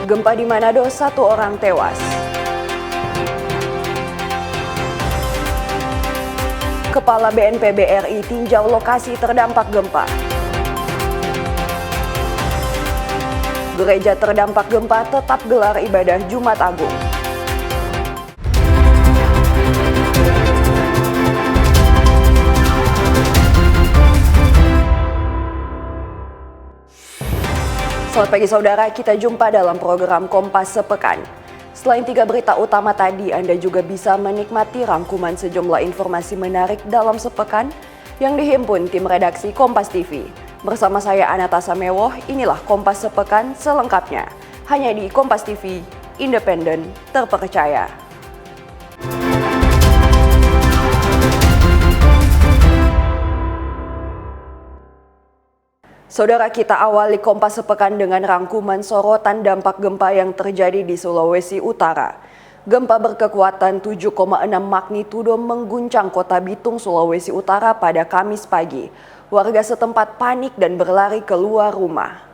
Gempa di Manado, 1 orang tewas. Kepala BNPB RI tinjau lokasi terdampak gempa. Gereja terdampak gempa tetap gelar ibadah Jumat Agung. Selamat pagi saudara, kita jumpa dalam program Kompas Sepekan. Selain 3 berita utama tadi, Anda juga bisa menikmati rangkuman sejumlah informasi menarik dalam sepekan yang dihimpun tim redaksi Kompas TV. Bersama saya Anatasa Mewoh, inilah Kompas Sepekan selengkapnya. Hanya di Kompas TV, independen, terpercaya. Saudara, kita awali Kompas Sepekan dengan rangkuman sorotan dampak gempa yang terjadi di Sulawesi Utara. Gempa berkekuatan 7,6 magnitudo mengguncang kota Bitung, Sulawesi Utara pada Kamis pagi. Warga setempat panik dan berlari keluar rumah.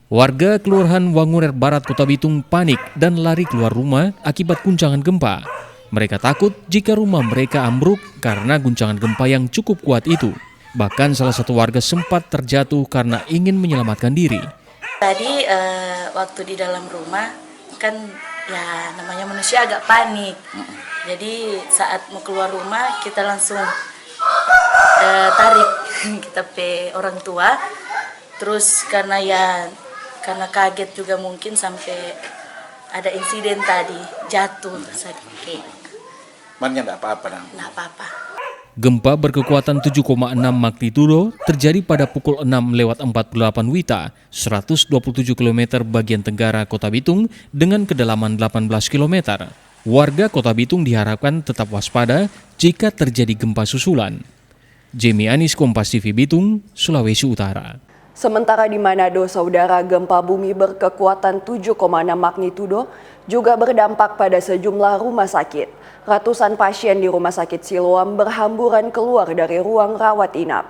Warga Kelurahan Wangurer Barat, Kota Bitung panik dan lari keluar rumah akibat guncangan gempa. Mereka takut jika rumah mereka ambruk karena guncangan gempa yang cukup kuat itu. Bahkan salah satu warga sempat terjatuh karena ingin menyelamatkan diri. Tadi waktu di dalam rumah kan ya namanya manusia agak panik. Jadi saat mau keluar rumah kita langsung tarik kita pe orang tua. Terus karena kaget juga mungkin sampai ada insiden tadi jatuh sedikit. Mannya enggak apa-apa dong. Enggak apa-apa. Gempa berkekuatan 7,6 magnitudo terjadi pada pukul 6:48 WITA, 127 km bagian tenggara Kota Bitung dengan kedalaman 18 km. Warga Kota Bitung diharapkan tetap waspada jika terjadi gempa susulan. Jamie Anis, Kompas TV Bitung, Sulawesi Utara. Sementara di Manado, saudara, gempa bumi berkekuatan 7,6 magnitudo juga berdampak pada sejumlah rumah sakit. Ratusan pasien di Rumah Sakit Siloam berhamburan keluar dari ruang rawat inap.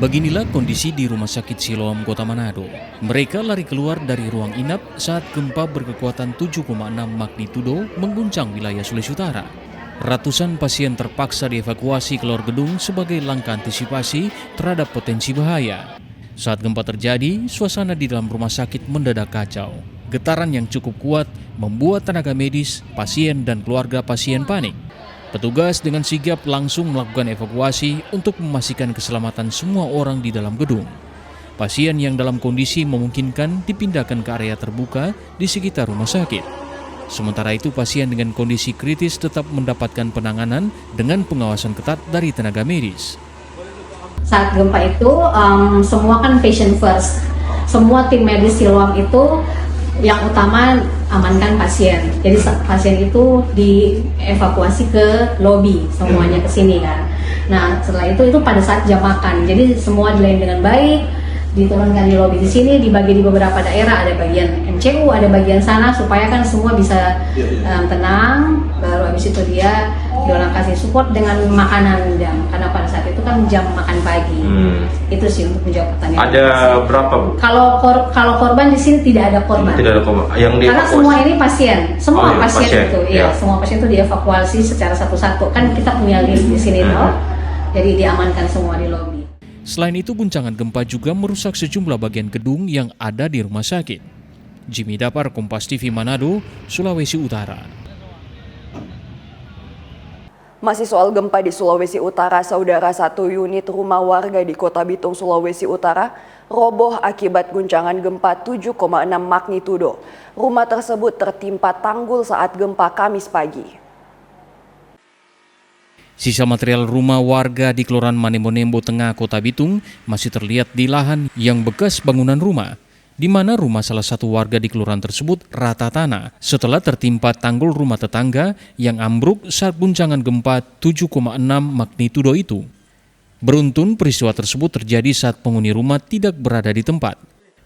Beginilah kondisi di Rumah Sakit Siloam, Kota Manado. Mereka lari keluar dari ruang inap saat gempa berkekuatan 7,6 magnitudo mengguncang wilayah Sulawesi Utara. Ratusan pasien terpaksa dievakuasi keluar gedung sebagai langkah antisipasi terhadap potensi bahaya. Saat gempa terjadi, suasana di dalam rumah sakit mendadak kacau. Getaran yang cukup kuat membuat tenaga medis, pasien, dan keluarga pasien panik. Petugas dengan sigap langsung melakukan evakuasi untuk memastikan keselamatan semua orang di dalam gedung. Pasien yang dalam kondisi memungkinkan dipindahkan ke area terbuka di sekitar rumah sakit. Sementara itu, pasien dengan kondisi kritis tetap mendapatkan penanganan dengan pengawasan ketat dari tenaga medis. Saat gempa itu semua kan patient first. Semua tim medis Siloam itu yang utama amankan pasien. Jadi pasien itu dievakuasi ke lobi, semuanya ke sini kan. Nah, setelah itu pada saat jam makan. Jadi semua dilayani dengan baik, diturunkan di lobi di sini, dibagi di beberapa daerah, ada bagian MCU, ada bagian sana supaya kan semua bisa tenang. Baru habis itu dia orang kasih support dengan makanan jam, karena pada saat itu kan jam makan pagi. Itu sih untuk menjawab pertanyaan. Ada berapa, Bu? Kalau korban di sini tidak ada korban. Tidak ada korban. Yang karena semua ini pasien, semua pasien itu, ya. Semua pasien itu dievakuasi secara satu-satu. Kan kita punya lift di sini toh, jadi diamankan semua di lobi. Selain itu, guncangan gempa juga merusak sejumlah bagian gedung yang ada di rumah sakit. Jimmy Dapar, Kompas TV Manado, Sulawesi Utara. Masih soal gempa di Sulawesi Utara, saudara, 1 unit rumah warga di Kota Bitung, Sulawesi Utara roboh akibat guncangan gempa 7,6 magnitudo. Rumah tersebut tertimpa tanggul saat gempa Kamis pagi. Sisa material rumah warga di Kelurahan Manembo-Nembo Tengah, Kota Bitung masih terlihat di lahan yang bekas bangunan rumah, di mana rumah salah satu warga di kelurahan tersebut rata tanah setelah tertimpa tanggul rumah tetangga yang ambruk saat guncangan gempa 7,6 magnitudo itu. Beruntun peristiwa tersebut terjadi saat penghuni rumah tidak berada di tempat.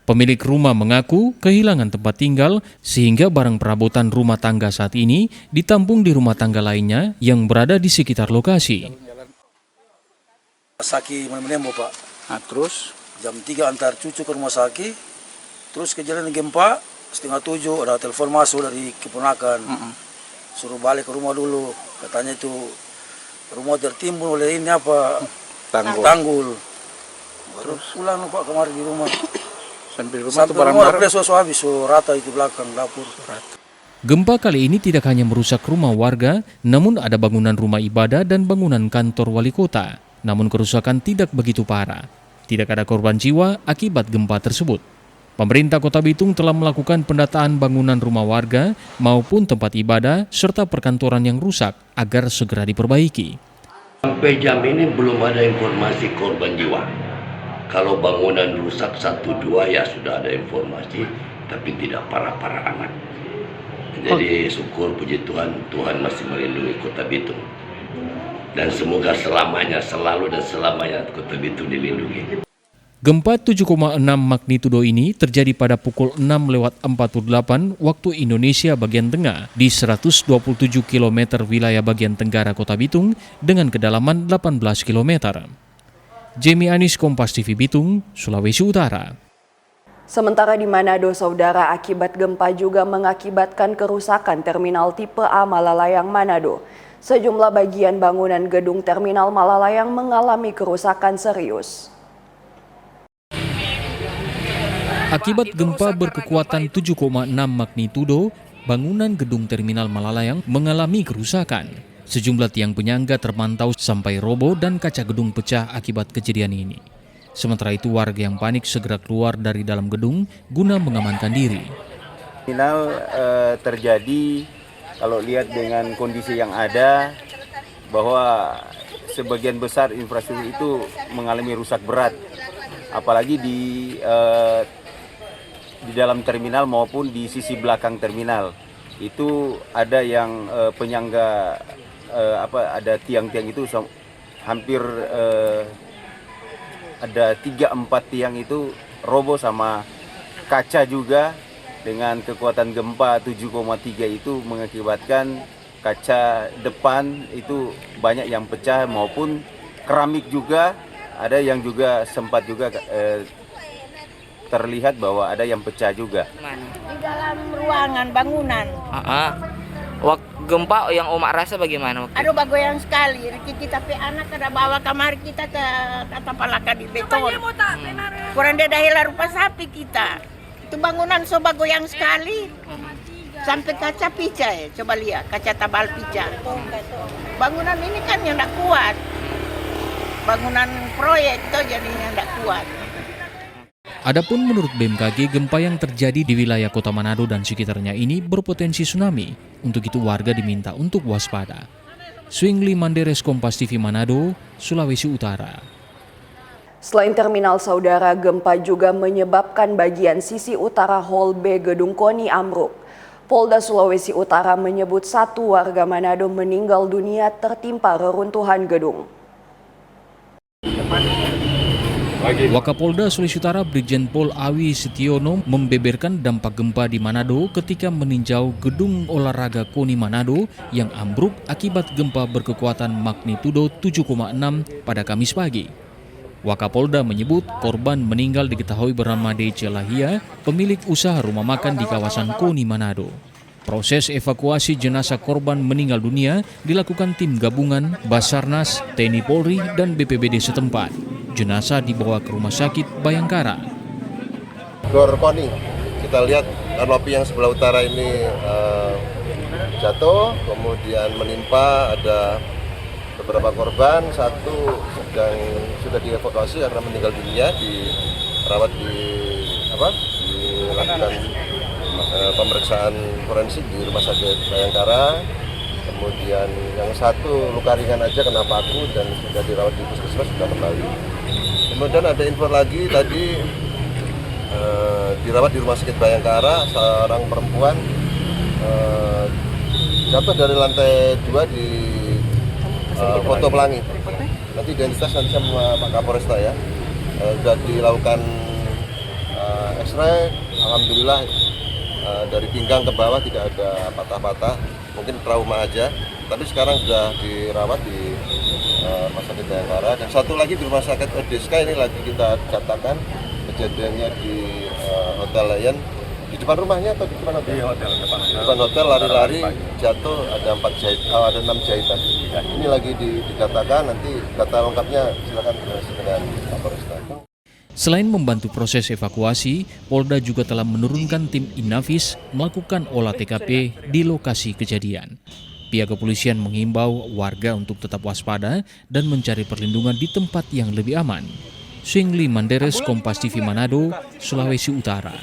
Pemilik rumah mengaku kehilangan tempat tinggal sehingga barang perabotan rumah tangga saat ini ditampung di rumah tangga lainnya yang berada di sekitar lokasi. Saki Manembo, Pak. Nah, terus Jam 3 antar cucu ke rumah sakit. Terus kejadian gempa, 6:30 ada telepon masuk dari keponakan. Suruh balik ke rumah dulu. Katanya itu rumah tertimbun oleh ini apa? Tanggul. Baru pulang Pak kemarin di rumah. Sampai rumah Sampai itu rumah barang-barang. habis, so rata itu belakang dapur. Gempa kali ini tidak hanya merusak rumah warga, namun ada bangunan rumah ibadah dan bangunan kantor wali kota. Namun kerusakan tidak begitu parah. Tidak ada korban jiwa akibat gempa tersebut. Pemerintah Kota Bitung telah melakukan pendataan bangunan rumah warga maupun tempat ibadah serta perkantoran yang rusak agar segera diperbaiki. Sampai jam ini belum ada informasi korban jiwa. Kalau bangunan rusak 1-2 ya sudah ada informasi, tapi tidak parah-parah amat. Jadi syukur puji Tuhan, Tuhan masih melindungi Kota Bitung. Dan semoga selamanya, selalu dan selamanya Kota Bitung dilindungi. Gempa 7,6 magnitudo ini terjadi pada pukul 6:48 waktu Indonesia bagian tengah di 127 km wilayah bagian tenggara Kota Bitung dengan kedalaman 18 km. Jamie Anis, Kompas TV Bitung, Sulawesi Utara. Sementara di Manado, saudara, akibat gempa juga mengakibatkan kerusakan terminal tipe A Malalayang Manado. Sejumlah bagian bangunan gedung terminal Malalayang mengalami kerusakan serius. Akibat gempa berkekuatan 7,6 magnitudo, bangunan gedung terminal Malalayang mengalami kerusakan. Sejumlah tiang penyangga terpantau sampai roboh dan kaca gedung pecah akibat kejadian ini. Sementara itu warga yang panik segera keluar dari dalam gedung guna mengamankan diri. Terminal terjadi, kalau lihat dengan kondisi yang ada, bahwa sebagian besar infrastruktur itu mengalami rusak berat. Apalagi di dalam terminal maupun di sisi belakang terminal. Itu ada yang penyangga, ada tiang-tiang itu hampir ada 3-4 tiang itu roboh, sama kaca juga dengan kekuatan gempa 7,3 itu mengakibatkan kaca depan itu banyak yang pecah, maupun keramik juga ada yang juga sempat juga terlihat bahwa ada yang pecah juga. Di dalam ruangan bangunan. Waktu gempa yang Omak rasa bagaimana? Aduh, bagoyang sekali. Kita pe anak ada bawa kamar kita ke kata palaka di beton. Kurang dia dah rupa sapi kita. Itu bangunan so bagoyang sekali. Sampai kaca pecah, coba lihat kaca tabal pecah. Bangunan ini kan yang tidak kuat. Bangunan proyek itu jadinya tidak kuat. Adapun menurut BMKG, gempa yang terjadi di wilayah Kota Manado dan sekitarnya ini berpotensi tsunami. Untuk itu warga diminta untuk waspada. Swingli Manderes, Kompas TV Manado, Sulawesi Utara. Selain terminal, saudara, gempa juga menyebabkan bagian sisi utara Hall B Gedung KONI ambruk. Polda Sulawesi Utara menyebut 1 warga Manado meninggal dunia tertimpa reruntuhan gedung. Wakapolda Sulawesi Utara Brigjen Pol Awi Setiono membeberkan dampak gempa di Manado ketika meninjau gedung olahraga KONI Manado yang ambruk akibat gempa berkekuatan magnitudo 7,6 pada Kamis pagi. Wakapolda menyebut korban meninggal diketahui bernama Dece Lahia, pemilik usaha rumah makan di kawasan KONI Manado. Proses evakuasi jenazah korban meninggal dunia dilakukan tim gabungan Basarnas, TNI Polri, dan BPBD setempat. Jenazah dibawa ke Rumah Sakit Bayangkara. Gor KONI, kita lihat kanopi yang sebelah utara ini jatuh, kemudian menimpa, ada beberapa korban, satu sudah dievakuasi karena meninggal dunia, dirawat dilakukan pemeriksaan forensik di Rumah Sakit Bayangkara. Kemudian yang satu luka ringan aja kena paku dan sudah dirawat di puskesmas, sudah kembali. Kemudian ada info lagi tadi dirawat di Rumah Sakit Bayangkara, seorang perempuan jatuh dari lantai 2 di Foto Pelangi. Nanti identitas nanti sama Pak Kapolresta ya. Sudah dilakukan X-ray, alhamdulillah dari pinggang ke bawah tidak ada patah-patah, mungkin trauma aja. Tapi sekarang sudah dirawat di Rumah Sakit Bayangkara, dan satu lagi di Rumah Sakit ODSK ini lagi kita katakan kejadiannya di Hotel Lion, di depan rumahnya atau di depan hotel? Di hotel, depan hotel lari-lari jatuh, ada 6 jahitan. Ini lagi dikatakan, nanti data lengkapnya silakan koordinasi dengan Kapolresta. Selain membantu proses evakuasi, Polda juga telah menurunkan tim Inafis melakukan olah TKP di lokasi kejadian. Pihak kepolisian menghimbau warga untuk tetap waspada dan mencari perlindungan di tempat yang lebih aman. Swingli Manderes, Kompas TV Manado, Sulawesi Utara.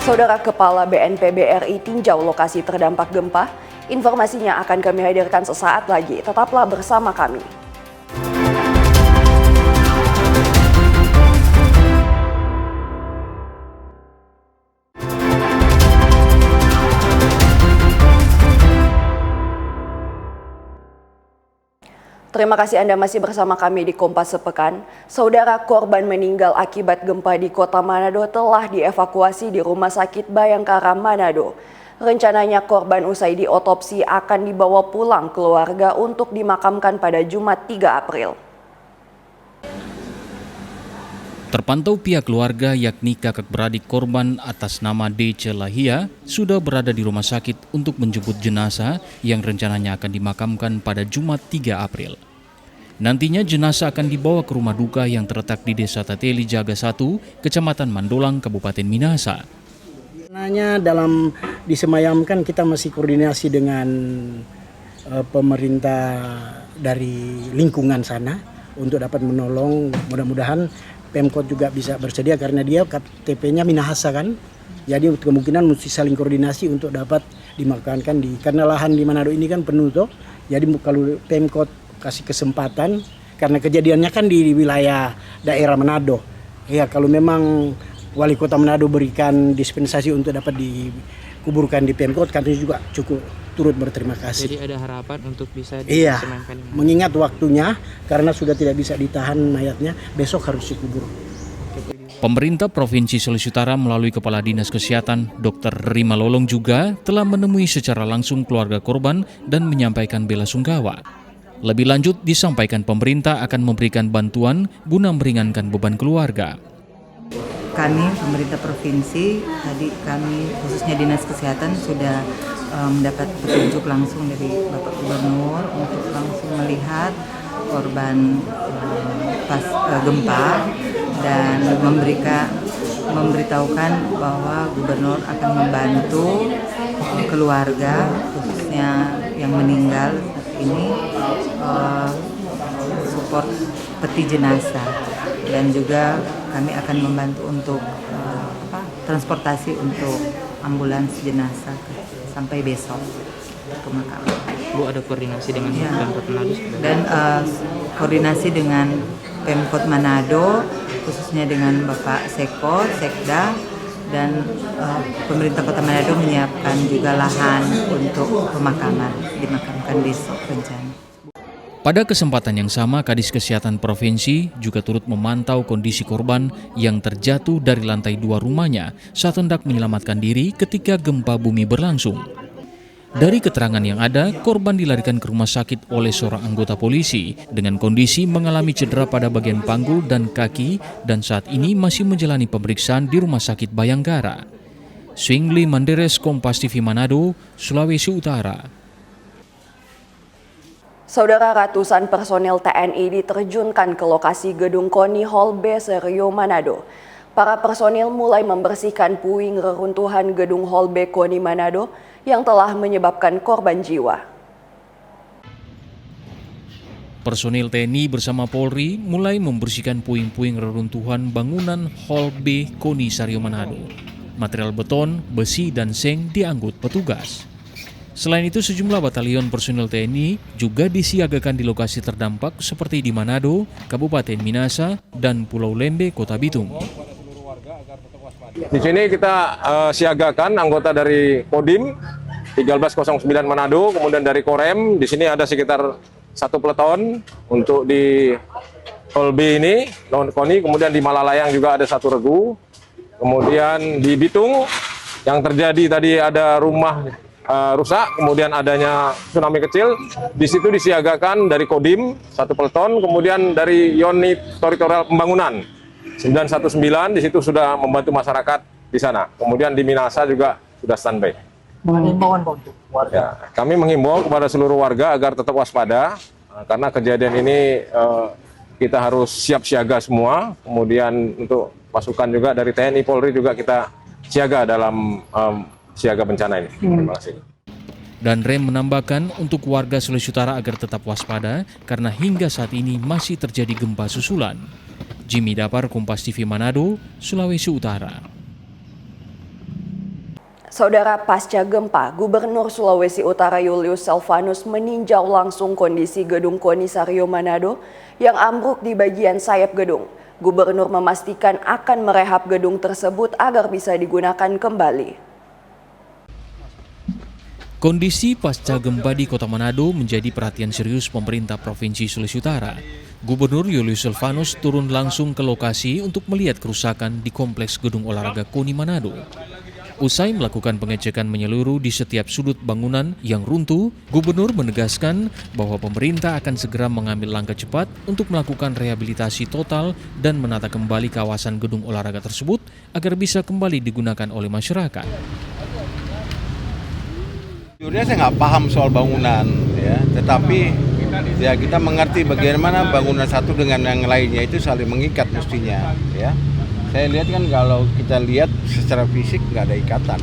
Saudara Kepala BNPB RI tinjau lokasi terdampak gempa. Informasinya akan kami hadirkan sesaat lagi. Tetaplah bersama kami. Terima kasih Anda masih bersama kami di Kompas Sepekan. Saudara, korban meninggal akibat gempa di Kota Manado telah dievakuasi di Rumah Sakit Bayangkara Manado. Rencananya korban usai diotopsi akan dibawa pulang keluarga untuk dimakamkan pada Jumat 3 April. Terpantau pihak keluarga yakni kakak beradik korban atas nama D.C. Lahia sudah berada di rumah sakit untuk menjemput jenazah yang rencananya akan dimakamkan pada Jumat 3 April. Nantinya jenazah akan dibawa ke rumah duka yang terletak di Desa Tateli Jaga 1, Kecamatan Mandolang, Kabupaten Minahasa. Sebenarnya dalam disemayamkan kita masih koordinasi dengan pemerintah dari lingkungan sana untuk dapat menolong. Mudah-mudahan Pemkot juga bisa bersedia karena dia KTP-nya Minahasa kan. Jadi kemungkinan mesti saling koordinasi untuk dapat dimakamkan karena lahan di Manado ini kan penuh toh. Jadi kalau Pemkot kasih kesempatan karena kejadiannya kan di wilayah daerah Manado. Ya kalau memang Wali Kota Manado berikan dispensasi untuk dapat dikuburkan di Pemkot, kami juga cukup turut berterima kasih. Jadi ada harapan untuk bisa disemayamkan. Iya, mengingat waktunya karena sudah tidak bisa ditahan mayatnya, besok harus dikubur. Pemerintah Provinsi Sulawesi Utara melalui Kepala Dinas Kesehatan Dr. Rima Lolong juga telah menemui secara langsung keluarga korban dan menyampaikan bela sungkawa. Lebih lanjut disampaikan pemerintah akan memberikan bantuan guna meringankan beban keluarga. Kami pemerintah provinsi, tadi kami khususnya Dinas Kesehatan sudah mendapat petunjuk langsung dari Bapak Gubernur untuk langsung melihat korban gempa dan memberitahukan bahwa Gubernur akan membantu keluarga khususnya yang meninggal ini support peti jenazah dan juga kami akan membantu untuk transportasi untuk ambulans jenazah sampai besok ke pemakaman. Bu, ada koordinasi dengan Pemkot Manado dan koordinasi dengan Pemkot Manado khususnya dengan Bapak Seko, Sekda dan pemerintah Kota Manado menyiapkan juga lahan untuk pemakaman, dimakamkan besok rencana. Pada kesempatan yang sama, Kadis Kesehatan Provinsi juga turut memantau kondisi korban yang terjatuh dari lantai 2 rumahnya saat hendak menyelamatkan diri ketika gempa bumi berlangsung. Dari keterangan yang ada, korban dilarikan ke rumah sakit oleh seorang anggota polisi dengan kondisi mengalami cedera pada bagian panggul dan kaki dan saat ini masih menjalani pemeriksaan di Rumah Sakit Bayangkara. Swingli Manderes, Kompas TV Manado, Sulawesi Utara. Saudara, ratusan personil TNI diterjunkan ke lokasi gedung KONI Hall B Serio Manado. Para personil mulai membersihkan puing reruntuhan gedung Hall B KONI Manado yang telah menyebabkan korban jiwa. Personil TNI bersama Polri mulai membersihkan puing-puing reruntuhan bangunan Hall B KONI Serio Manado. Material beton, besi, dan seng diangkut petugas. Selain itu, sejumlah batalion personil TNI juga disiagakan di lokasi terdampak seperti di Manado, Kabupaten Minahasa, dan Pulau Lembe, Kota Bitung. Di sini kita siagakan anggota dari Kodim 1309 Manado, kemudian dari Korem. Di sini ada sekitar 1 peleton untuk di Hall B ini, KONI. Kemudian di Malalayang juga ada 1 regu. Kemudian di Bitung yang terjadi tadi ada rumah rusak, kemudian adanya tsunami kecil, di situ disiagakan dari Kodim 1 peleton, kemudian dari unit teritorial pembangunan 919 di situ sudah membantu masyarakat di sana. Kemudian di Minasa juga sudah standby. Himbauan untuk warga. Ya, kami menghimbau kepada seluruh warga agar tetap waspada karena kejadian ini kita harus siap siaga semua. Kemudian untuk pasukan juga dari TNI Polri juga kita siaga dalam siaga bencana ini. Terima kasih. Dan Rem menambahkan untuk warga Sulawesi Utara agar tetap waspada karena hingga saat ini masih terjadi gempa susulan. Jimmy Dapar, Kompas TV Manado, Sulawesi Utara. Saudara, pasca gempa, Gubernur Sulawesi Utara Julius Selvanus meninjau langsung kondisi gedung Konisario Manado yang ambruk di bagian sayap gedung. Gubernur memastikan akan merehab gedung tersebut agar bisa digunakan kembali. Kondisi pasca gempa di Kota Manado menjadi perhatian serius pemerintah Provinsi Sulawesi Utara. Gubernur Julius Selvanus turun langsung ke lokasi untuk melihat kerusakan di kompleks gedung olahraga Koni Manado. Usai melakukan pengecekan menyeluruh di setiap sudut bangunan yang runtuh, Gubernur menegaskan bahwa pemerintah akan segera mengambil langkah cepat untuk melakukan rehabilitasi total dan menata kembali kawasan gedung olahraga tersebut agar bisa kembali digunakan oleh masyarakat. Jujurnya saya nggak paham soal bangunan, ya, tetapi ya kita mengerti bagaimana bangunan satu dengan yang lainnya itu saling mengikat mestinya, ya. Saya lihat kan kalau kita lihat secara fisik nggak ada ikatan.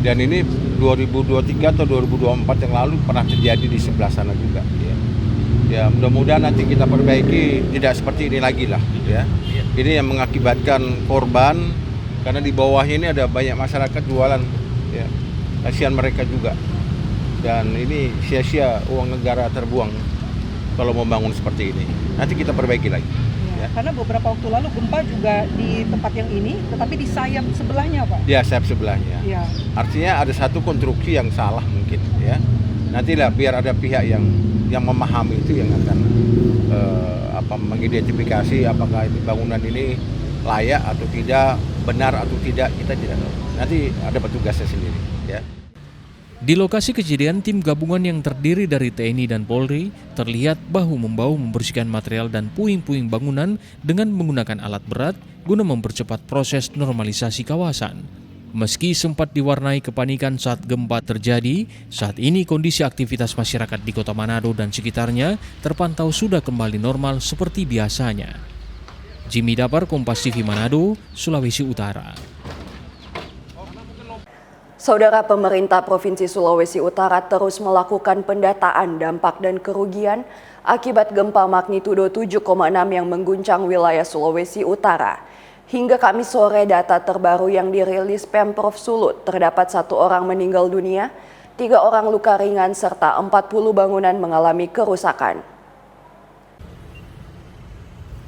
Dan ini 2023 atau 2024 yang lalu pernah terjadi di sebelah sana juga. Ya mudah-mudahan nanti kita perbaiki tidak seperti ini lagi lah. Ya. Ini yang mengakibatkan korban karena di bawahnya ini ada banyak masyarakat jualan. Ya. Kasihan mereka juga. Dan ini sia-sia uang negara terbuang kalau membangun seperti ini. Nanti kita perbaiki lagi. Ya, karena beberapa waktu lalu gempa juga di tempat yang ini, tetapi di sayap sebelahnya, Pak. Ya, sayap sebelahnya. Ya. Artinya ada satu konstruksi yang salah mungkin, ya. Nantilah biar ada pihak yang memahami itu yang akan mengidentifikasi apakah bangunan ini layak atau tidak, benar atau tidak, kita tidak tahu. Nanti ada petugasnya sendiri, ya. Di lokasi kejadian, tim gabungan yang terdiri dari TNI dan Polri terlihat bahu-membahu membersihkan material dan puing-puing bangunan dengan menggunakan alat berat guna mempercepat proses normalisasi kawasan. Meski sempat diwarnai kepanikan saat gempa terjadi, saat ini kondisi aktivitas masyarakat di Kota Manado dan sekitarnya terpantau sudah kembali normal seperti biasanya. Jimmy Dapar, Kompas TV Manado, Sulawesi Utara. Saudara, pemerintah Provinsi Sulawesi Utara terus melakukan pendataan dampak dan kerugian akibat gempa magnitudo 7,6 yang mengguncang wilayah Sulawesi Utara. Hingga Kamis sore, data terbaru yang dirilis Pemprov Sulut terdapat 1 orang meninggal dunia, 3 orang luka ringan serta 40 bangunan mengalami kerusakan.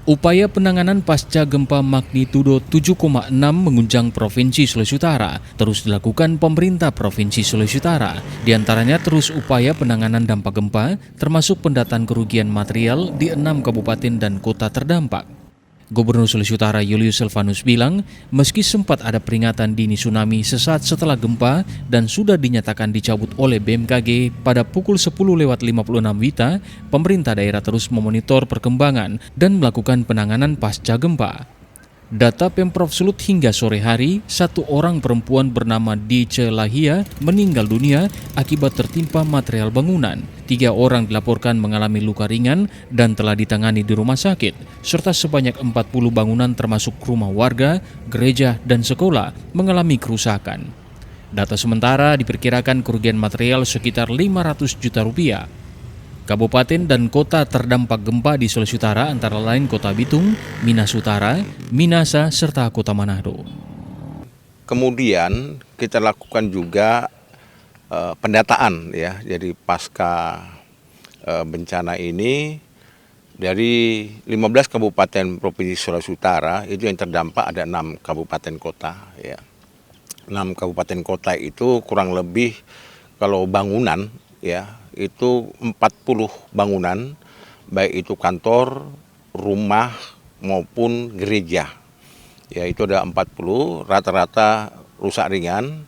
Upaya penanganan pasca gempa magnitudo 7,6 mengguncang Provinsi Sulawesi Utara terus dilakukan pemerintah Provinsi Sulawesi Utara. Di antaranya terus upaya penanganan dampak gempa, termasuk pendataan kerugian material di 6 kabupaten dan kota terdampak. Gubernur Sulawesi Utara Julius Selvanus bilang, meski sempat ada peringatan dini tsunami sesaat setelah gempa dan sudah dinyatakan dicabut oleh BMKG pada pukul 10.56 WITA, pemerintah daerah terus memonitor perkembangan dan melakukan penanganan pasca gempa. Data Pemprov Sulut hingga sore hari, 1 orang perempuan bernama Dice Lahia meninggal dunia akibat tertimpa material bangunan. 3 orang dilaporkan mengalami luka ringan dan telah ditangani di rumah sakit, serta sebanyak 40 bangunan termasuk rumah warga, gereja, dan sekolah mengalami kerusakan. Data sementara diperkirakan kerugian material sekitar 500 juta rupiah. Kabupaten dan kota terdampak gempa di Sulawesi Utara antara lain Kota Bitung, Minas Utara, Minasa, serta Kota Manado. Kemudian kita lakukan juga pendataan, ya. Jadi pasca bencana ini dari 15 kabupaten Provinsi Sulawesi Utara itu yang terdampak ada 6 kabupaten kota, ya. 6 kabupaten kota itu kurang lebih kalau bangunan, ya, itu 40 bangunan, baik itu kantor, rumah maupun gereja. Ya, itu ada 40, rata-rata rusak ringan,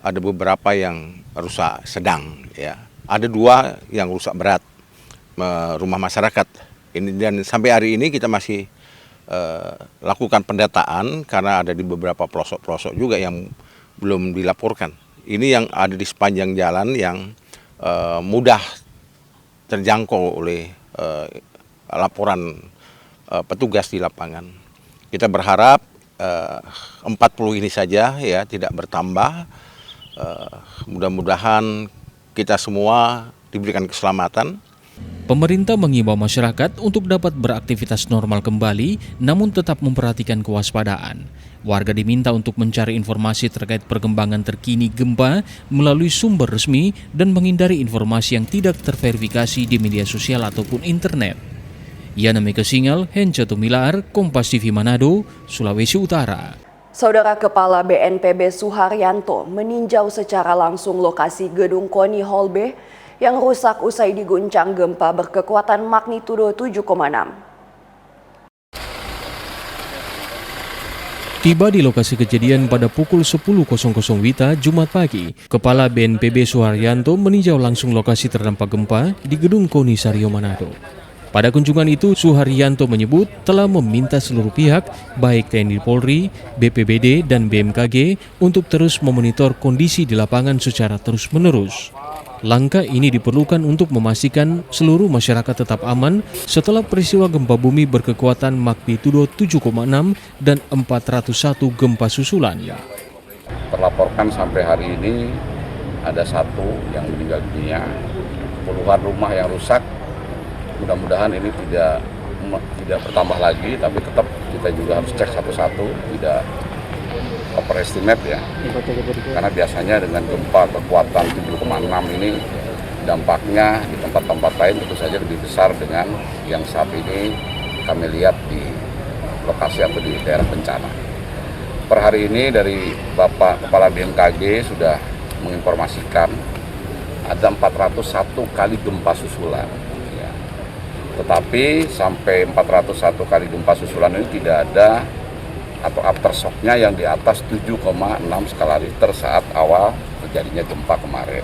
ada beberapa yang rusak sedang, ya. Ada 2 yang rusak berat rumah masyarakat. Ini dan sampai hari ini kita masih lakukan pendataan karena ada di beberapa pelosok-pelosok juga yang belum dilaporkan. Ini yang ada di sepanjang jalan yang mudah terjangkau oleh laporan petugas di lapangan. Kita berharap 40 ini saja ya, tidak bertambah. Mudah-mudahan kita semua diberikan keselamatan. Pemerintah mengimbau masyarakat untuk dapat beraktivitas normal kembali, namun tetap memperhatikan kewaspadaan. Warga diminta untuk mencari informasi terkait perkembangan terkini gempa melalui sumber resmi dan menghindari informasi yang tidak terverifikasi di media sosial ataupun internet. Yana Mekesingal, Hence Tumilar, Kompas TV Manado, Sulawesi Utara. Saudara Kepala BNPB Suharyanto meninjau secara langsung lokasi gedung KONI Hall B yang rusak usai diguncang gempa berkekuatan magnitudo 7,6. Tiba di lokasi kejadian pada pukul 10.00 WITA Jumat pagi, Kepala BNPB Suharyanto meninjau langsung lokasi terdampak gempa di gedung KONI Sario Manado. Pada kunjungan itu, Suharyanto menyebut telah meminta seluruh pihak, baik TNI Polri, BPBD, dan BMKG, untuk terus memonitor kondisi di lapangan secara terus-menerus. Langkah ini diperlukan untuk memastikan seluruh masyarakat tetap aman setelah peristiwa gempa bumi berkekuatan magnitudo 7,6 dan 401 gempa susulan. Terlaporkan sampai hari ini ada 1 yang meninggal dunia, puluhan rumah yang rusak. Mudah-mudahan ini tidak bertambah lagi, tapi tetap kita juga harus cek satu-satu, tidak overestimate ya. Karena biasanya dengan gempa kekuatan 7,6 ini dampaknya di tempat-tempat lain tentu saja lebih besar dengan yang saat ini kami lihat di lokasi atau di daerah bencana. Per hari ini dari Bapak Kepala BMKG sudah menginformasikan ada 401 kali gempa susulan. Tetapi sampai 401 kali gempa susulan ini tidak ada atau aftershock-nya yang di atas 7,6 skala Richter saat awal terjadinya gempa kemarin.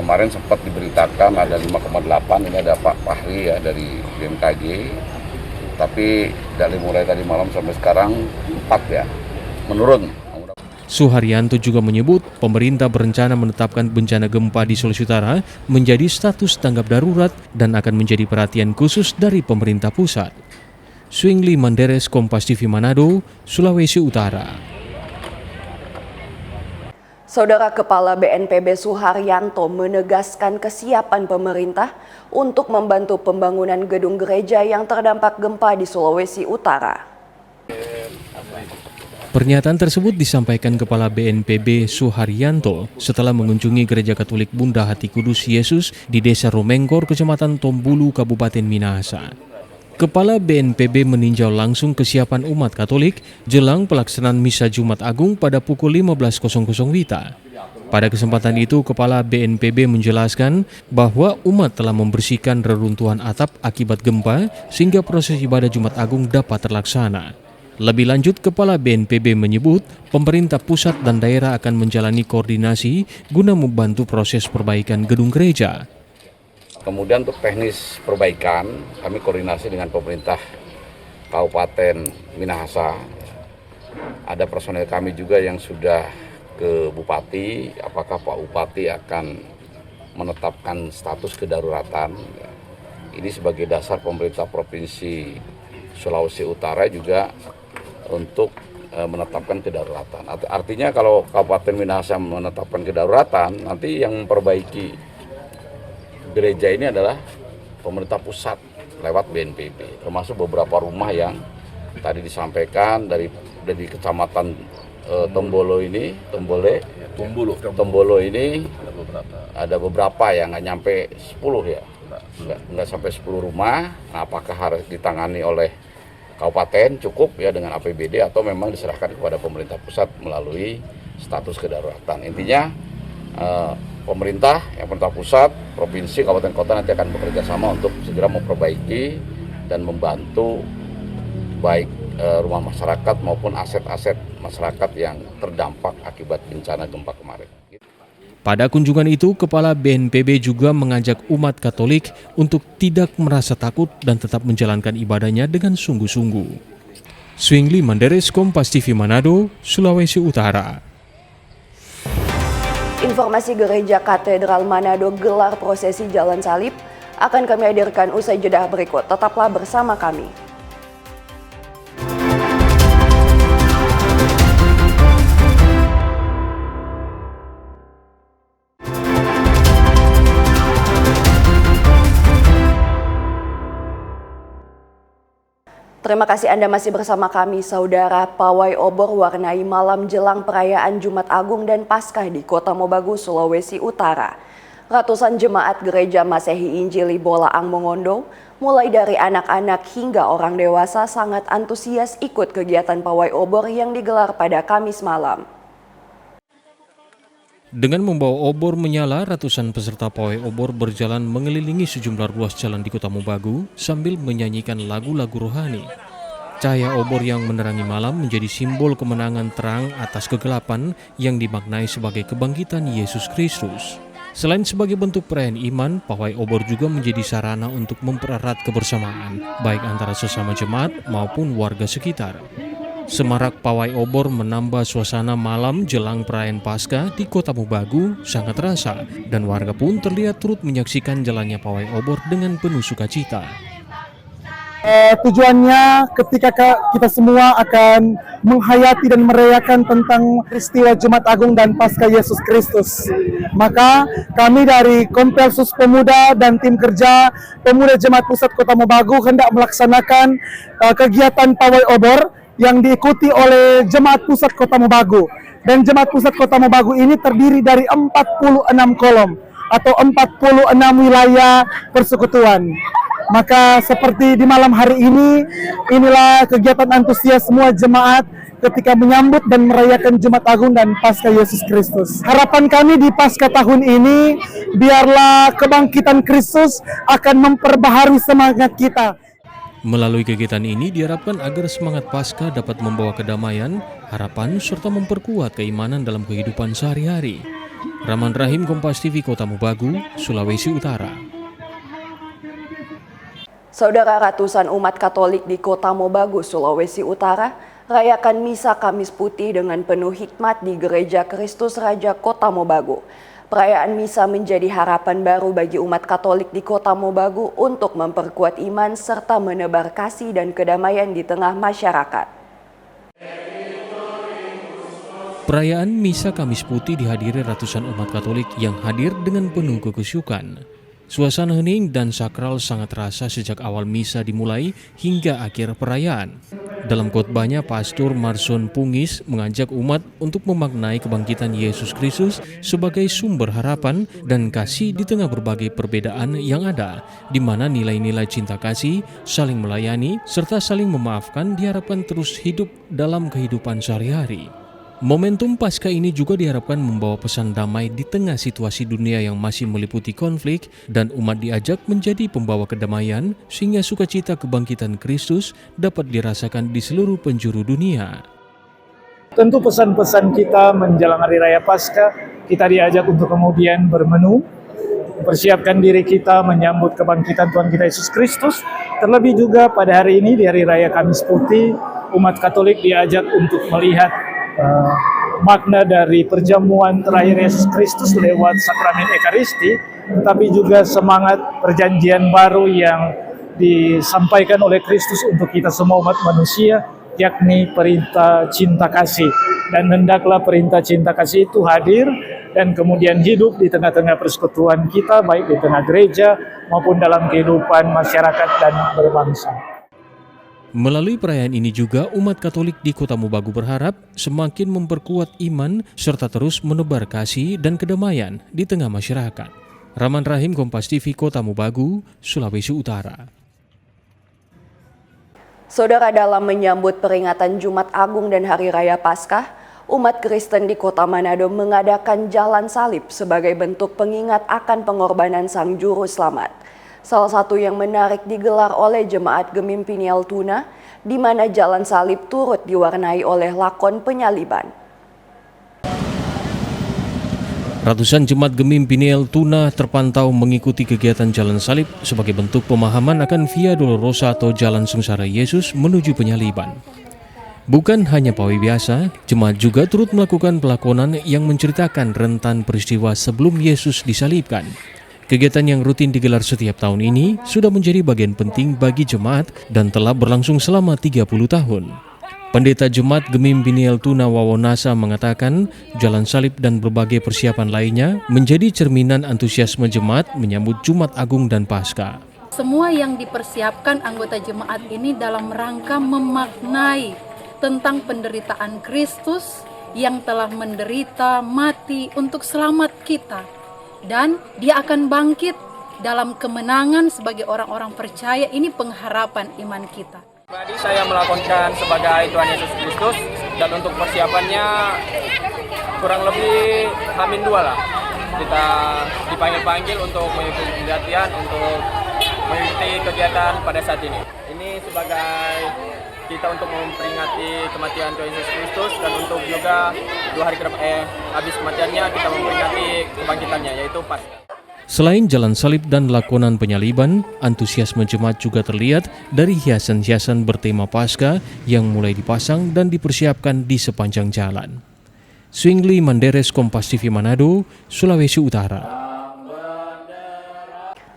Kemarin sempat diberitakan ada 5,8, ini ada Pak Fahri ya dari BMKG. Tapi dari mulai tadi malam sampai sekarang 4 ya, menurun. Suharyanto juga menyebut pemerintah berencana menetapkan bencana gempa di Sulawesi Utara menjadi status tanggap darurat dan akan menjadi perhatian khusus dari pemerintah pusat. Swingli Manderes, Kompas TV Manado, Sulawesi Utara. Saudara Kepala BNPB Suharyanto menegaskan kesiapan pemerintah untuk membantu pembangunan gedung gereja yang terdampak gempa di Sulawesi Utara. Pernyataan tersebut disampaikan Kepala BNPB Suharyanto setelah mengunjungi Gereja Katolik Bunda Hati Kudus Yesus di Desa Romengkor, Kecamatan Tombulu, Kabupaten Minahasa. Kepala BNPB meninjau langsung kesiapan umat Katolik jelang pelaksanaan Misa Jumat Agung pada pukul 15.00 WITA. Pada kesempatan itu, Kepala BNPB menjelaskan bahwa umat telah membersihkan reruntuhan atap akibat gempa sehingga proses ibadah Jumat Agung dapat terlaksana. Lebih lanjut, Kepala BNPB menyebut pemerintah pusat dan daerah akan menjalani koordinasi guna membantu proses perbaikan gedung gereja. Kemudian untuk teknis perbaikan, kami koordinasi dengan pemerintah Kabupaten Minahasa. Ada personel kami juga yang sudah ke Bupati, apakah Pak Bupati akan menetapkan status kedaruratan. Ini sebagai dasar pemerintah Provinsi Sulawesi Utara juga untuk menetapkan kedaruratan. Artinya kalau Kabupaten Minahasa menetapkan kedaruratan, nanti yang memperbaiki gereja ini adalah pemerintah pusat lewat BNPB, termasuk beberapa rumah yang tadi disampaikan dari Kecamatan Tombolo ini, Tombolo ini ada beberapa yang nggak nyampe 10 ya, nggak sampai 10 rumah. Nah, apakah harus ditangani oleh kabupaten cukup ya dengan APBD atau memang diserahkan kepada pemerintah pusat melalui status kedaruratan. Intinya pemerintah pusat, provinsi, kabupaten, kota nanti akan bekerja sama untuk segera memperbaiki dan membantu baik rumah masyarakat maupun aset-aset masyarakat yang terdampak akibat bencana gempa kemarin. Pada kunjungan itu, Kepala BNPB juga mengajak umat Katolik untuk tidak merasa takut dan tetap menjalankan ibadahnya dengan sungguh-sungguh. Swingli Manderes, Kompas TV Manado, Sulawesi Utara. Informasi Gereja Katedral Manado gelar prosesi Jalan Salib akan kami hadirkan usai jeda berikut. Tetaplah bersama kami. Terima kasih Anda masih bersama kami, Saudara. Pawai obor warnai malam jelang perayaan Jumat Agung dan Paskah di Kota Mobagu, Sulawesi Utara. Ratusan jemaat Gereja Masehi Injili Bolaang Mongondo, mulai dari anak-anak hingga orang dewasa sangat antusias ikut kegiatan pawai obor yang digelar pada Kamis malam. Dengan membawa obor menyala, ratusan peserta pawai obor berjalan mengelilingi sejumlah ruas jalan di Kota Mobagu sambil menyanyikan lagu-lagu rohani. Cahaya obor yang menerangi malam menjadi simbol kemenangan terang atas kegelapan yang dimaknai sebagai kebangkitan Yesus Kristus. Selain sebagai bentuk perayaan iman, pawai obor juga menjadi sarana untuk mempererat kebersamaan, baik antara sesama jemaat maupun warga sekitar. Semarak pawai obor menambah suasana malam jelang perayaan Paskah di Kota Mobagu sangat terasa, dan warga pun terlihat turut menyaksikan jalannya pawai obor dengan penuh sukacita. Tujuannya ketika kita semua akan menghayati dan merayakan tentang peristiwa Jumat Agung dan Paskah Yesus Kristus. Maka kami dari Kompelsus Pemuda dan tim kerja Pemuda Jemaat Pusat Kota Mobagu hendak melaksanakan kegiatan pawai obor yang diikuti oleh Jemaat Pusat Kota Mobagu. Dan Jemaat Pusat Kota Mobagu ini terdiri dari 46 kolom atau 46 wilayah persekutuan. Maka seperti di malam hari ini, inilah kegiatan antusias semua jemaat ketika menyambut dan merayakan Jumat Agung dan Paskah Yesus Kristus. Harapan kami di Paskah tahun ini, biarlah kebangkitan Kristus akan memperbaharui semangat kita. Melalui kegiatan ini diharapkan agar semangat Paskah dapat membawa kedamaian, harapan, serta memperkuat keimanan dalam kehidupan sehari-hari. Rahman Rahim, Kompas TV, Kota Mobagu, Sulawesi Utara. Saudara, ratusan umat Katolik di Kota Mobagu, Sulawesi Utara, rayakan Misa Kamis Putih dengan penuh hikmat di Gereja Kristus Raja Kota Mobagu. Perayaan Misa menjadi harapan baru bagi umat Katolik di Kota Mobagu untuk memperkuat iman serta menebar kasih dan kedamaian di tengah masyarakat. Perayaan Misa Kamis Putih dihadiri ratusan umat Katolik yang hadir dengan penuh kekusyukan. Suasana hening dan sakral sangat terasa sejak awal misa dimulai hingga akhir perayaan. Dalam khotbahnya, Pastor Marson Pungis mengajak umat untuk memaknai kebangkitan Yesus Kristus sebagai sumber harapan dan kasih di tengah berbagai perbedaan yang ada, di mana nilai-nilai cinta kasih, saling melayani, serta saling memaafkan diharapkan terus hidup dalam kehidupan sehari-hari. Momentum Paskah ini juga diharapkan membawa pesan damai di tengah situasi dunia yang masih meliputi konflik, dan umat diajak menjadi pembawa kedamaian sehingga sukacita kebangkitan Kristus dapat dirasakan di seluruh penjuru dunia. Tentu pesan-pesan kita menjelang Hari Raya Paskah, kita diajak untuk kemudian bermenu, mempersiapkan diri kita menyambut kebangkitan Tuhan kita Yesus Kristus. Terlebih juga pada hari ini di Hari Raya Kamis Putih, umat Katolik diajak untuk melihat makna dari perjamuan terakhir Yesus Kristus lewat sakramen Ekaristi, tetapi juga semangat perjanjian baru yang disampaikan oleh Kristus untuk kita semua umat manusia, yakni perintah cinta kasih. Dan hendaklah perintah cinta kasih itu hadir dan kemudian hidup di tengah-tengah persekutuan kita, baik di tengah gereja maupun dalam kehidupan masyarakat dan berbangsa. Melalui perayaan ini juga umat Katolik di Kota Mobagu berharap semakin memperkuat iman serta terus menebar kasih dan kedamaian di tengah masyarakat. Rahman Rahim, Kompas TV, Kota Mobagu, Sulawesi Utara. Saudara, dalam menyambut peringatan Jumat Agung dan Hari Raya Paskah, umat Kristen di Kota Manado mengadakan jalan salib sebagai bentuk pengingat akan pengorbanan Sang Juru Selamat. Salah satu yang menarik digelar oleh jemaat Gemim Piniel Tuna, di mana jalan salib turut diwarnai oleh lakon penyaliban. Ratusan jemaat Gemim Piniel Tuna terpantau mengikuti kegiatan jalan salib sebagai bentuk pemahaman akan Via Dolorosa atau jalan sengsara Yesus menuju penyaliban. Bukan hanya pawai biasa, jemaat juga turut melakukan pelakonan yang menceritakan rentan peristiwa sebelum Yesus disalibkan. Kegiatan yang rutin digelar setiap tahun ini sudah menjadi bagian penting bagi jemaat dan telah berlangsung selama 30 tahun. Pendeta Jemaat Gemim Piniel Tuna Wawonasa mengatakan jalan salib dan berbagai persiapan lainnya menjadi cerminan antusiasme jemaat menyambut Jumat Agung dan Paskah. Semua yang dipersiapkan anggota jemaat ini dalam rangka memaknai tentang penderitaan Kristus yang telah menderita mati untuk selamat kita. Dan dia akan bangkit dalam kemenangan sebagai orang-orang percaya. Ini pengharapan iman kita. Tadi saya melakonkan sebagai Tuhan Yesus Kristus dan untuk persiapannya kurang lebih H-2 lah. Kita dipanggil-panggil untuk mengikuti latihan untuk mengikuti kegiatan pada saat ini. Ini sebagai kita untuk memperingati kematian Tuhan Yesus Kristus dan untuk juga 2 hari habis kematiannya kita memperingati kebangkitannya yaitu Paskah. Selain jalan salib dan lakonan penyaliban, antusiasme jemaat juga terlihat dari hiasan-hiasan bertema Paskah yang mulai dipasang dan dipersiapkan di sepanjang jalan. Swingli Manderes, Kompas TV Manado, Sulawesi Utara.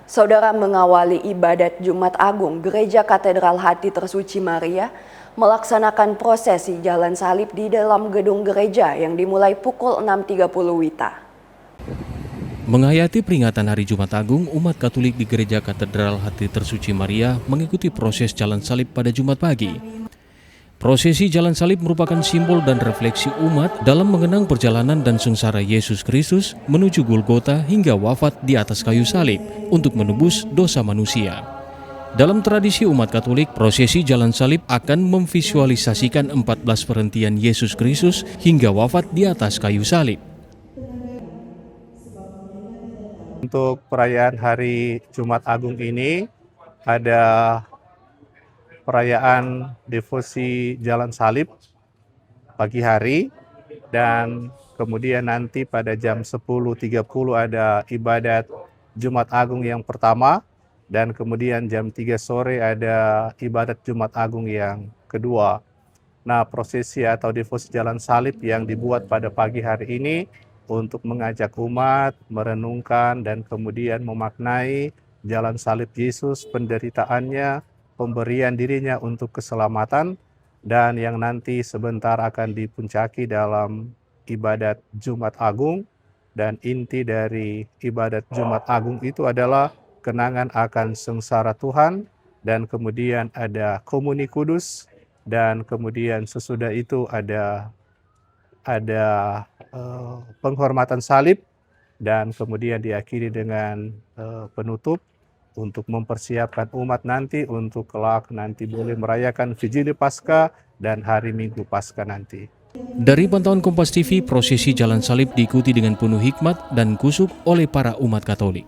Saudara, mengawali ibadat Jumat Agung, Gereja Katedral Hati Tersuci Maria melaksanakan prosesi jalan salib di dalam gedung gereja yang dimulai pukul 6.30 WITA. Menghayati peringatan Hari Jumat Agung, umat Katolik di Gereja Katedral Hati Tersuci Maria mengikuti proses jalan salib pada Jumat pagi. Prosesi jalan salib merupakan simbol dan refleksi umat dalam mengenang perjalanan dan sengsara Yesus Kristus menuju Golgota hingga wafat di atas kayu salib untuk menebus dosa manusia. Dalam tradisi umat Katolik, prosesi jalan salib akan memvisualisasikan 14 perhentian Yesus Kristus hingga wafat di atas kayu salib. Untuk perayaan Hari Jumat Agung ini ada perayaan devosi jalan salib pagi hari dan kemudian nanti pada jam 10.30 ada ibadat Jumat Agung yang pertama dan kemudian jam 3 sore ada ibadat Jumat Agung yang kedua. Nah, prosesi atau devosi jalan salib yang dibuat pada pagi hari ini untuk mengajak umat merenungkan dan kemudian memaknai jalan salib Yesus, penderitaannya, pemberian dirinya untuk keselamatan, dan yang nanti sebentar akan dipuncaki dalam ibadat Jumat Agung. Dan inti dari ibadat Jumat Agung itu adalah kenangan akan sengsara Tuhan, dan kemudian ada komuni kudus, dan kemudian sesudah itu ada penghormatan salib, dan kemudian diakhiri dengan penutup untuk mempersiapkan umat nanti untuk kelak nanti boleh merayakan Vigili Paskah dan hari Minggu Paskah nanti. Dari pantauan Kompas TV, prosesi jalan salib diikuti dengan penuh hikmat dan kusuk oleh para umat Katolik.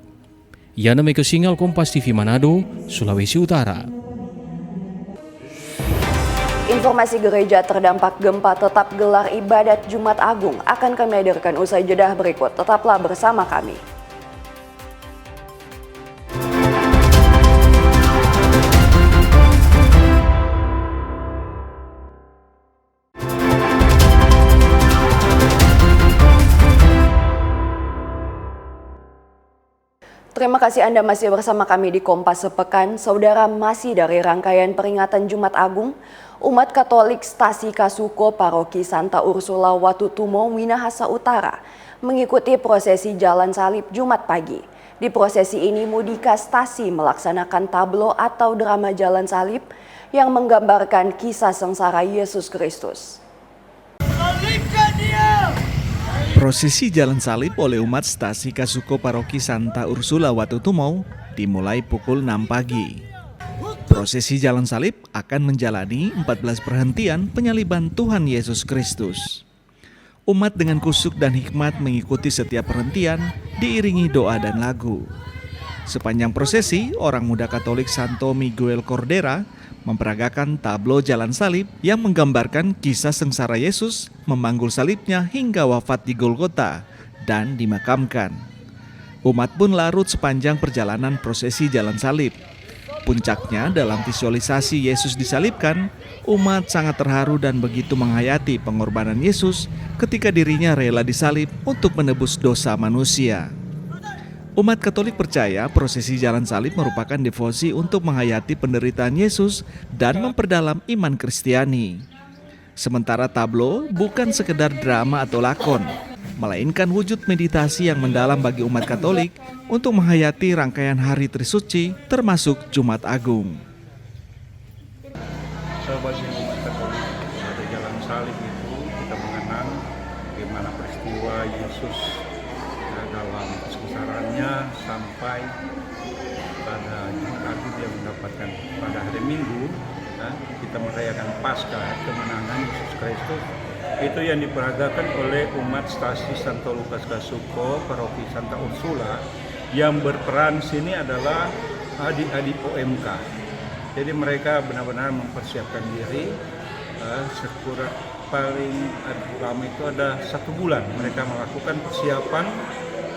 Yana Meko Singal, Kompas TV Manado, Sulawesi Utara. Informasi gereja terdampak gempa tetap gelar ibadat Jumat Agung akan kami hadirkan usai jeda berikut. Tetaplah bersama kami. Terima kasih Anda masih bersama kami di Kompas Sepekan. Saudara, masih dari rangkaian peringatan Jumat Agung, umat Katolik Stasi Kasuko Paroki Santa Ursula Watutumo, Minahasa Utara mengikuti prosesi jalan salib Jumat pagi. Di prosesi ini Mudika Stasi melaksanakan tablo atau drama jalan salib yang menggambarkan kisah sengsara Yesus Kristus. Prosesi jalan salib oleh umat Stasi Kasuko Paroki Santa Ursula Watutumo dimulai pukul 6 pagi. Prosesi jalan salib akan menjalani 14 perhentian penyaliban Tuhan Yesus Kristus. Umat dengan kusuk dan hikmat mengikuti setiap perhentian diiringi doa dan lagu. Sepanjang prosesi, orang muda Katolik Santo Miguel Cordera memperagakan tablo jalan salib yang menggambarkan kisah sengsara Yesus memanggul salibnya hingga wafat di Golgota dan dimakamkan. Umat pun larut sepanjang perjalanan prosesi jalan salib. Puncaknya dalam visualisasi Yesus disalibkan, umat sangat terharu dan begitu menghayati pengorbanan Yesus ketika dirinya rela disalib untuk menebus dosa manusia. Umat Katolik percaya prosesi jalan salib merupakan devosi untuk menghayati penderitaan Yesus dan memperdalam iman Kristiani. Sementara tablo bukan sekedar drama atau lakon, melainkan wujud meditasi yang mendalam bagi umat Katolik untuk menghayati rangkaian hari Trisuci termasuk Jumat Agung. Sebagai umat Katolik, pada jalan salib itu kita mengenang bagaimana peristiwa Yesus dalam kesengsaraannya sampai pada Jumat Agung yang mendapatkan pada hari Minggu. Kita merayakan Paskah, kemenangan Yesus Kristus. Itu yang diperagakan oleh umat stasi Santo Lukas Kasuko, paroki Santa Ursula. Yang berperan sini adalah adik-adik OMK. Jadi mereka benar-benar mempersiapkan diri. Sekurang paling lama itu ada 1 bulan mereka melakukan persiapan,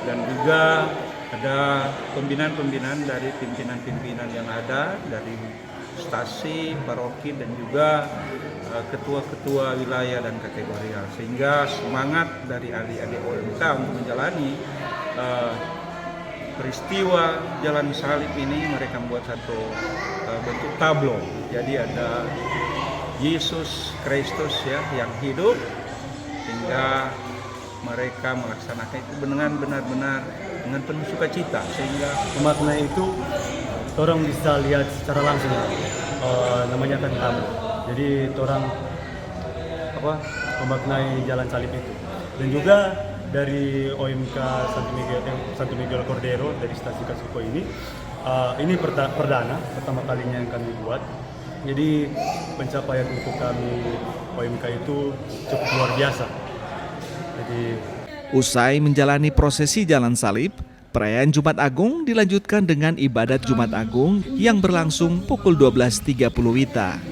dan juga ada pembinaan-pembinaan dari pimpinan-pimpinan yang ada dari stasi, paroki, dan juga ketua-ketua wilayah dan kategorial, sehingga semangat dari adik-adik OMK untuk menjalani peristiwa jalan salib ini, mereka membuat satu bentuk tablo. Jadi ada Yesus Kristus ya yang hidup, sehingga mereka melaksanakan itu dengan benar-benar dengan penuh sukacita, sehingga makna itu orang bisa lihat secara langsung, namanya kan tablo. Jadi orang memaknai jalan salib itu. Dan juga dari OMK Santo Miguel Cordero dari stasi Kasuko ini perdana pertama kalinya yang kami buat. Jadi pencapaian untuk kami OMK itu cukup luar biasa. Usai menjalani prosesi jalan salib, perayaan Jumat Agung dilanjutkan dengan ibadat Jumat Agung yang berlangsung pukul 12.30 WITA.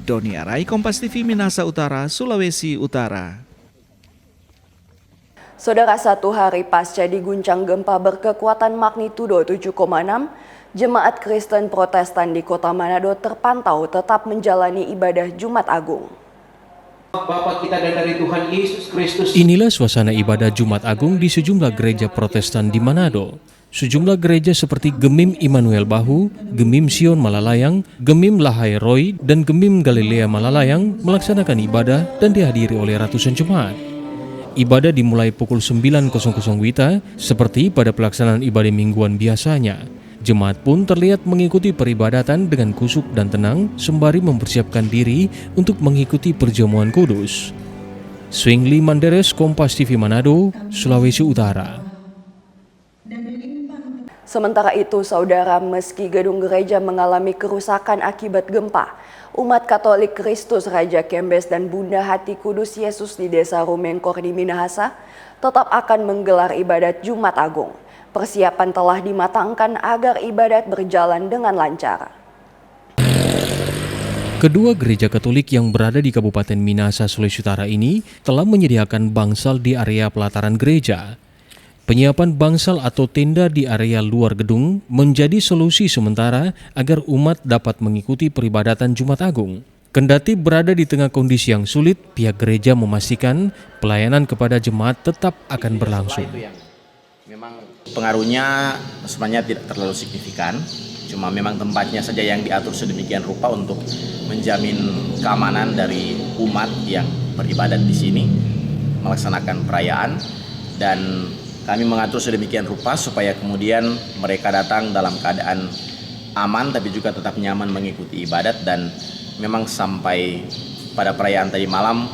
Doni Arai, Kompas TV, Minahasa Utara, Sulawesi Utara. Saudara, 1 hari pasca diguncang gempa berkekuatan magnitudo 7,6, jemaat Kristen Protestan di Kota Manado terpantau tetap menjalani ibadah Jumat Agung. Bapa kita dan dari Tuhan Yesus Kristus. Inilah suasana ibadah Jumat Agung di sejumlah gereja Protestan di Manado. Sejumlah gereja seperti Gemim Immanuel Bahu, Gemim Sion Malalayang, Gemim Lahai Roy, dan Gemim Galilea Malalayang melaksanakan ibadah dan dihadiri oleh ratusan jemaat. Ibadah dimulai pukul 9.00 WITA seperti pada pelaksanaan ibadah mingguan biasanya. Jemaat pun terlihat mengikuti peribadatan dengan kusuk dan tenang sembari mempersiapkan diri untuk mengikuti perjamuan kudus. Swingli Manderes, Kompas TV Manado, Sulawesi Utara. Sementara itu, saudara, meski gedung gereja mengalami kerusakan akibat gempa, umat Katolik Kristus Raja Kembes dan Bunda Hati Kudus Yesus di Desa Rumengkor di Minahasa tetap akan menggelar ibadat Jumat Agung. Persiapan telah dimatangkan agar ibadat berjalan dengan lancar. Kedua gereja Katolik yang berada di Kabupaten Minahasa, Sulawesi Utara ini telah menyediakan bangsal di area pelataran gereja. Penyiapan bangsal atau tenda di area luar gedung menjadi solusi sementara agar umat dapat mengikuti peribadatan Jumat Agung. Kendati berada di tengah kondisi yang sulit, pihak gereja memastikan pelayanan kepada jemaat tetap akan berlangsung. Memang pengaruhnya sebenarnya tidak terlalu signifikan, cuma memang tempatnya saja yang diatur sedemikian rupa untuk menjamin keamanan dari umat yang beribadat di sini, melaksanakan perayaan, dan kami mengatur sedemikian rupa supaya kemudian mereka datang dalam keadaan aman tapi juga tetap nyaman mengikuti ibadat, dan memang sampai pada perayaan tadi malam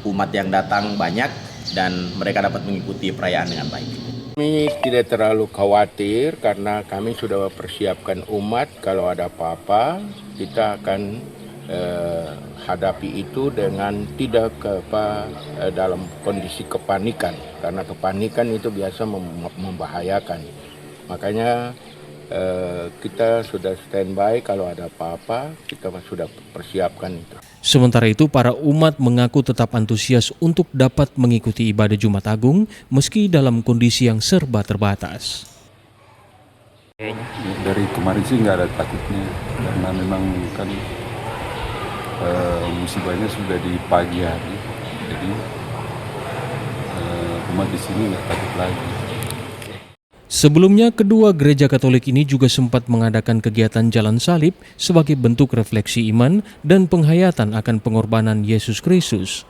umat yang datang banyak dan mereka dapat mengikuti perayaan dengan baik. Kami tidak terlalu khawatir karena kami sudah mempersiapkan umat kalau ada apa-apa kita akan hadapi itu dengan tidak dalam kondisi kepanikan, karena kepanikan itu biasa membahayakan. Makanya kita sudah standby, kalau ada apa-apa kita sudah persiapkan itu. Sementara itu, para umat mengaku tetap antusias untuk dapat mengikuti ibadah Jumat Agung meski dalam kondisi yang serba terbatas. Dari kemarin sih nggak ada takutnya, karena memang kan musibahnya sudah di pagi hari, jadi umat di sini nggak takut lagi. Sebelumnya, kedua gereja Katolik ini juga sempat mengadakan kegiatan jalan salib sebagai bentuk refleksi iman dan penghayatan akan pengorbanan Yesus Kristus.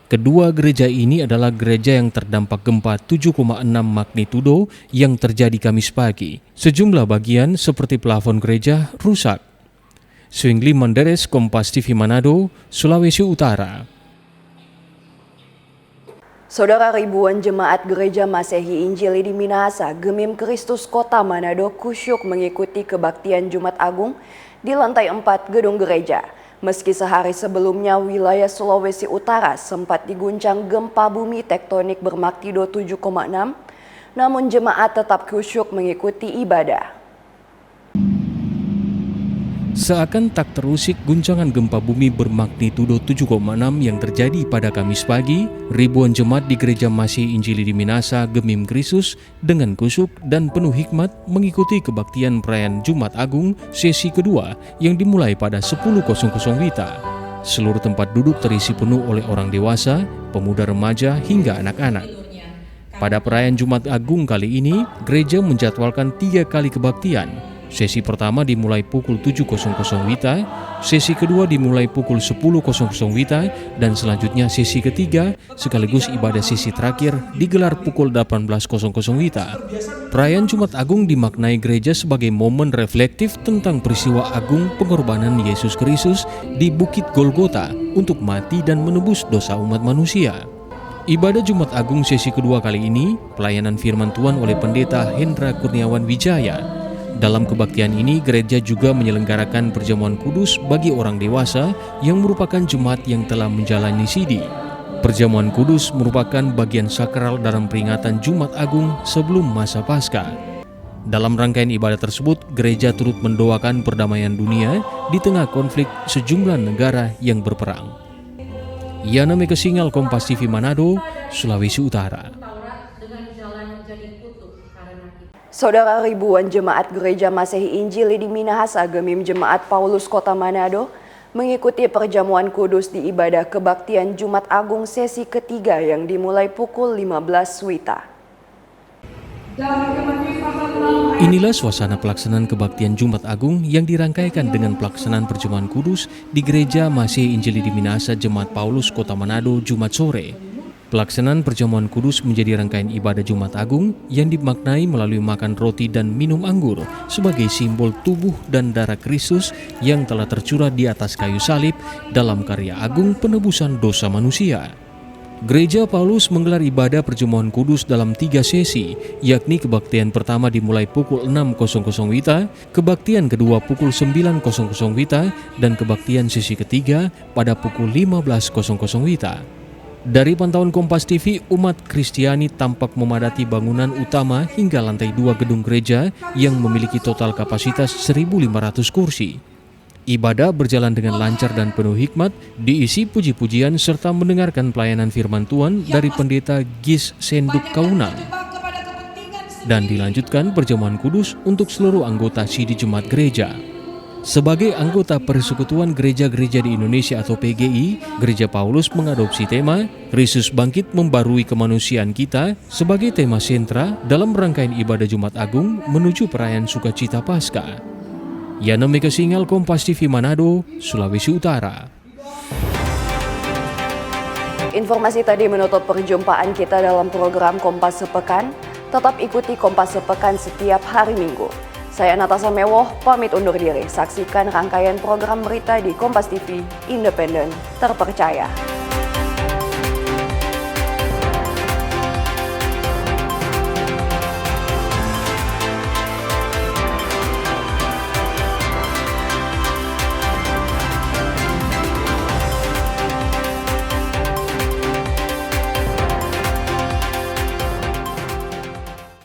Kedua gereja ini adalah gereja yang terdampak gempa 7,6 magnitudo yang terjadi Kamis pagi. Sejumlah bagian seperti plafon gereja rusak. Swingli Manderes, Kompas TV Manado, Sulawesi Utara. Saudara, ribuan jemaat Gereja Masehi Injili di Minahasa, Gemim Kristus Kota Manado kusyuk mengikuti kebaktian Jumat Agung di lantai 4 gedung gereja. Meski sehari sebelumnya wilayah Sulawesi Utara sempat diguncang gempa bumi tektonik bermagnitudo 7,6, namun jemaat tetap kusyuk mengikuti ibadah. Seakan tak terusik guncangan gempa bumi bermagnitudo 7,6 yang terjadi pada Kamis pagi, ribuan jemaat di Gereja Masehi Injili di Minahasa, Gemim Kristus dengan kusyuk dan penuh hikmat mengikuti kebaktian perayaan Jumat Agung sesi kedua yang dimulai pada 10.00 WITA. Seluruh tempat duduk terisi penuh oleh orang dewasa, pemuda remaja hingga anak-anak. Pada perayaan Jumat Agung kali ini, gereja menjadwalkan 3 kali kebaktian. Sesi pertama dimulai pukul 7.00 WITA, sesi kedua dimulai pukul 10.00 WITA, dan selanjutnya sesi ketiga sekaligus ibadah sesi terakhir digelar pukul 18.00 WITA. Perayaan Jumat Agung dimaknai gereja sebagai momen reflektif tentang peristiwa agung pengorbanan Yesus Kristus di Bukit Golgota untuk mati dan menebus dosa umat manusia. Ibadah Jumat Agung sesi kedua kali ini, pelayanan firman Tuhan oleh Pendeta Hendra Kurniawan Wijaya. Dalam kebaktian ini, gereja juga menyelenggarakan perjamuan kudus bagi orang dewasa yang merupakan jemaat yang telah menjalani sidi. Perjamuan kudus merupakan bagian sakral dalam peringatan Jumat Agung sebelum masa Paskah. Dalam rangkaian ibadah tersebut, gereja turut mendoakan perdamaian dunia di tengah konflik sejumlah negara yang berperang. Yana Mekesingal, Kompas TV Manado, Sulawesi Utara. Saudara, ribuan jemaat Gereja Masehi Injili di Minahasa, Gemim Jemaat Paulus Kota Manado mengikuti perjamuan kudus di ibadah kebaktian Jumat Agung sesi ketiga yang dimulai pukul 15 WITA. Inilah suasana pelaksanaan kebaktian Jumat Agung yang dirangkaikan dengan pelaksanaan perjamuan kudus di Gereja Masehi Injili di Minahasa Jemaat Paulus Kota Manado Jumat sore. Pelaksanaan perjamuan kudus menjadi rangkaian ibadah Jumat Agung yang dimaknai melalui makan roti dan minum anggur sebagai simbol tubuh dan darah Kristus yang telah tercurah di atas kayu salib dalam karya agung penebusan dosa manusia. Gereja Paulus menggelar ibadah perjamuan kudus dalam 3 sesi, yakni kebaktian pertama dimulai pukul 6.00 WITA, kebaktian kedua pukul 9.00 WITA, dan kebaktian sesi ketiga pada pukul 15.00 WITA. Dari pantauan Kompas TV, umat Kristiani tampak memadati bangunan utama hingga lantai 2 gedung gereja yang memiliki total kapasitas 1.500 kursi. Ibadah berjalan dengan lancar dan penuh hikmat, diisi puji-pujian serta mendengarkan pelayanan firman Tuhan dari Pendeta Gis Senduk Kaunan. Dan dilanjutkan perjamuan kudus untuk seluruh anggota Sidi Jemaat Gereja. Sebagai anggota Persekutuan Gereja-Gereja di Indonesia atau PGI, Gereja Paulus mengadopsi tema Kristus Bangkit Membarui Kemanusiaan Kita sebagai tema sentra dalam rangkaian ibadah Jumat Agung menuju perayaan Sukacita Paskah. Yana Mekesingal, Kompas TV Manado, Sulawesi Utara. Informasi tadi menutup perjumpaan kita dalam program Kompas Sepekan. Tetap ikuti Kompas Sepekan setiap hari Minggu. Saya Natasha Mewoh, pamit undur diri. Saksikan rangkaian program berita di Kompas TV, independen, terpercaya.